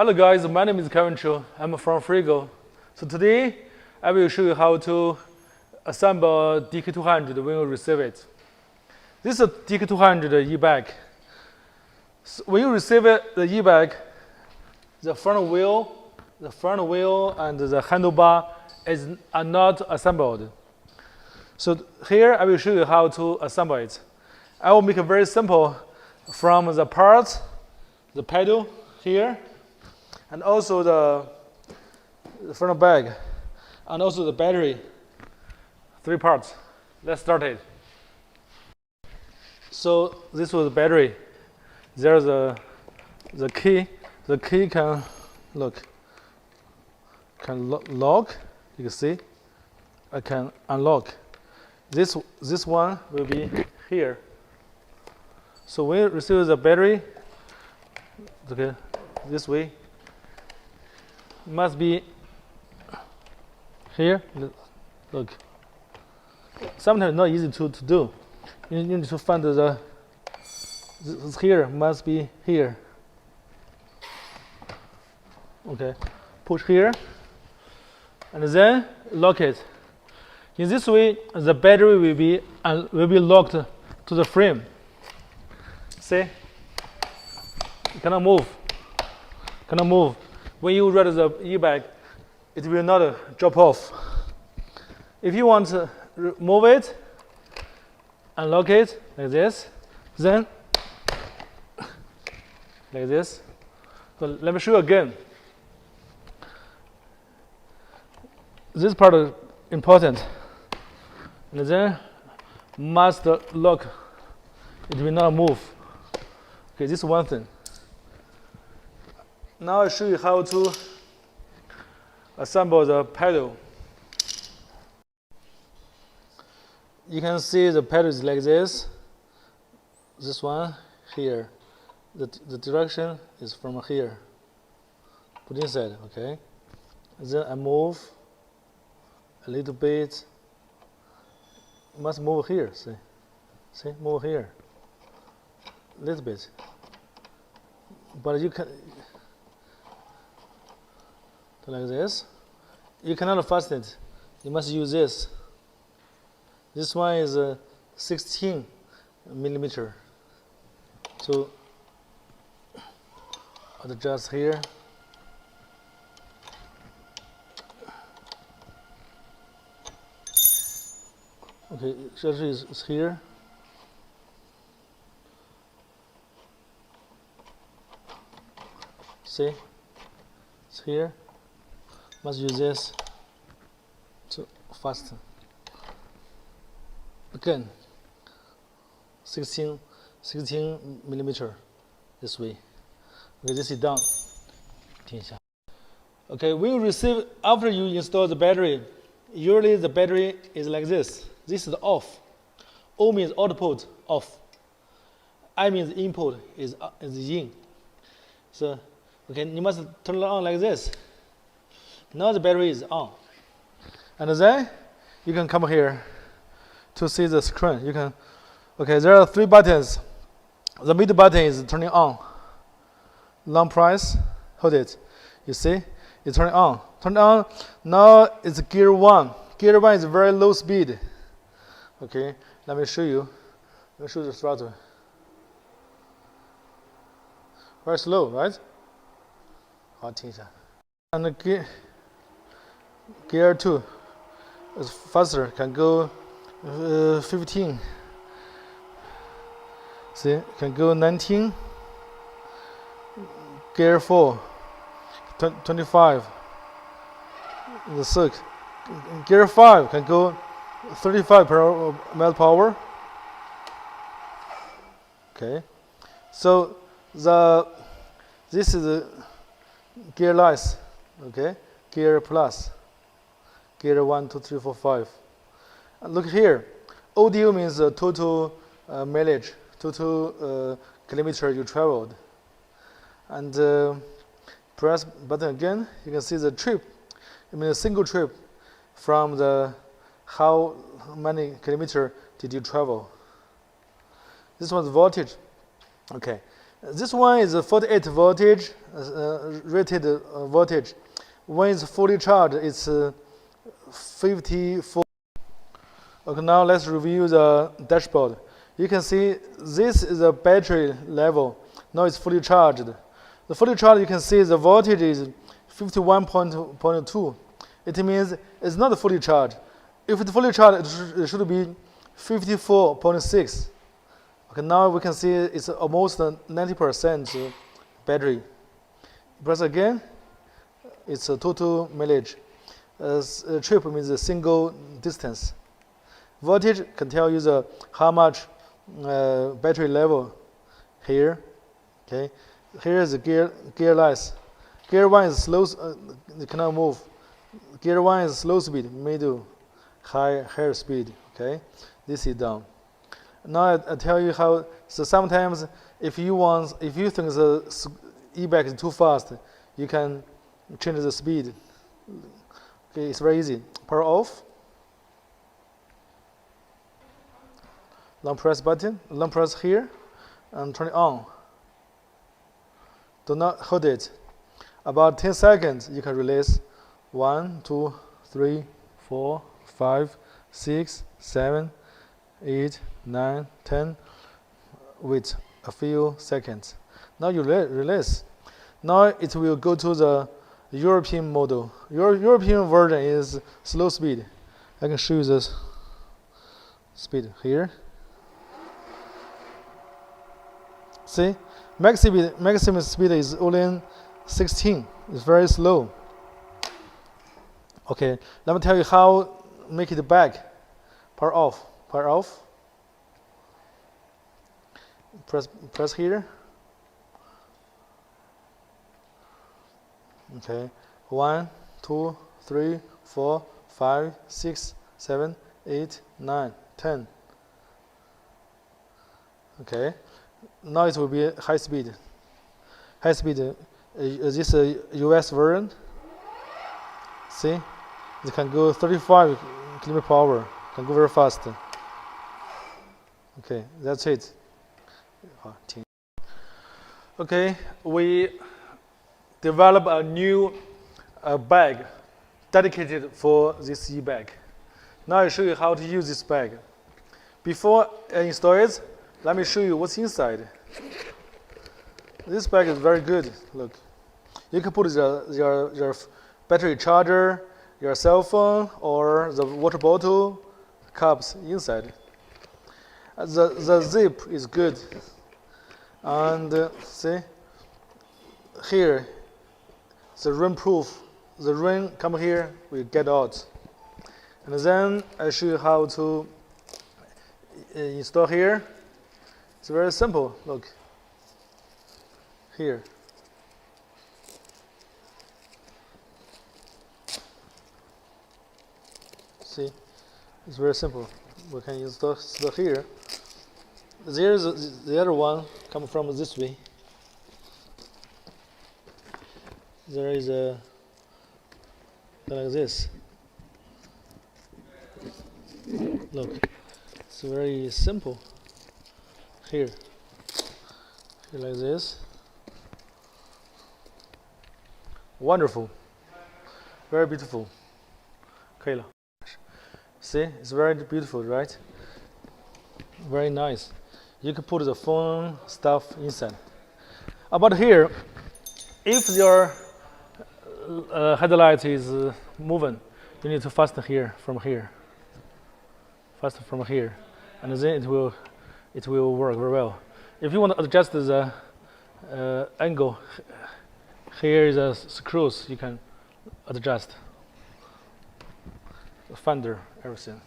Hello guys, my name is Kevin Chu. I'm from Freego. So today I will show you how to assemble DK200 when you receive it. This is a DK200 e-bike. So when you receive it, the e-bike, the front wheel and the handlebar are not assembled. So here I will show you how to assemble it. I will make it very simple from the parts, the pedal here, and also the front bag, and also the battery. 3 parts. Let's start it. So this was the battery. There's the key. The key can lock. You can see. I can unlock. This one will be here. So when you receive the battery, okay, this way. Must be here. Look. Sometimes not easy to do. You need to find this here must be here. Okay, push here, and then lock it. In this way, the battery will be locked to the frame. See, you cannot move. When you ride the e-bike, it will not drop off. If you want to move it, unlock it like this, then like this. So let me show you again. This part is important. And then must lock. It will not move. Okay, this is one thing. Now I'll show you how to assemble the pedal. You can see the pedal is like this. This one here. The direction is from here. Put inside, okay? Then I move a little bit. Must move here, see, move here. A little bit. But you can like this. You cannot fasten it. You must use this. This one is 16 millimeter. So adjust here. Okay, shutter is here. See, it's here. Must use this to fasten. Again, 16 millimeter this way. Okay, this is done. Okay, when you receive after you install the battery, usually the battery is like this. This is off. O means output off. I means input is in. So okay, you must turn it on like this. Now the battery is on, and then you can come here to see the screen. You can, okay, there are 3 buttons. The middle button is turning on. Long press, hold it. You see, it's turning on. Turn on. Now it's gear 1. Gear 1 is very low speed. Okay, let me show you. Let me show you the throttle. Very slow, right? 好，停一下。And the gear 2 is faster. Can go 15. See, can go 19. Gear 4, 25. The circ. Gear 5 can go 35 mile per hour. Okay, so this is the gear lights. Okay, gear plus. Gear 1, 2, 3, 4, 5. And look here. ODU means total mileage, total kilometer you traveled. And press button again. You can see the trip. I mean a single trip from the how many kilometer did you travel. This one's voltage. Okay, this one is a 48 voltage rated voltage. When it's fully charged, it's 54. Okay, now let's review the dashboard. You can see this is the battery level. Now it's fully charged. The fully charged, you can see the voltage is 51.2. It means it's not fully charged. If it's fully charged, it should be 54.6. Okay, now we can see it's almost 90% battery. Press again, it's a total mileage. Trip means a single distance. Voltage can tell you how much battery level here. Okay, here is the gear lights. Gear 1 is slow, you cannot move. Gear 1 is slow speed, middle, higher speed. Okay, this is down. Now I tell you how. So sometimes if you think the e-bike is too fast, you can change the speed. Okay, it's very easy. Power off. Long press button. Long press here, and turn it on. Do not hold it. About 10 seconds, you can release. 1, 2, 3, 4, 5, 6, 7, 8, 9, 10. Wait a few seconds. Now you release. Now it will go to the European model. European version is slow speed. I can show you this speed here. See, maximum speed is only 16. It's very slow. Okay, let me tell you how make it back. Power off. Power off. Press here. Okay, 1, 2, 3, 4, 5, 6, 7, 8, 9, 10. Okay, now it will be high speed. High speed. This US version. See, it can go 35 km/h. Can go very fast. Okay, that's it. Okay, we develop a new bag dedicated for this e-bag. Now I show you how to use this bag. Before I install it, let me show you what's inside. This bag is very good. Look, you can put your battery charger, your cell phone, or the water bottle, cups inside. The zip is good, and see here, the rainproof. The rain come here, we get out, and then I show you how to install here. It's very simple. Look here. See, it's very simple. We can install here. There's the other one coming from this way. There is a like this. Look, it's very simple. Here like this. Wonderful, very beautiful. 可以了. See, it's very beautiful, right? Very nice. You can put the phone stuff inside. About here, if your headlight is moving, you need to fasten here from here. Fasten from here, and then it will work very well. If you want to adjust the angle, here is a screws you can adjust. The fender, everything.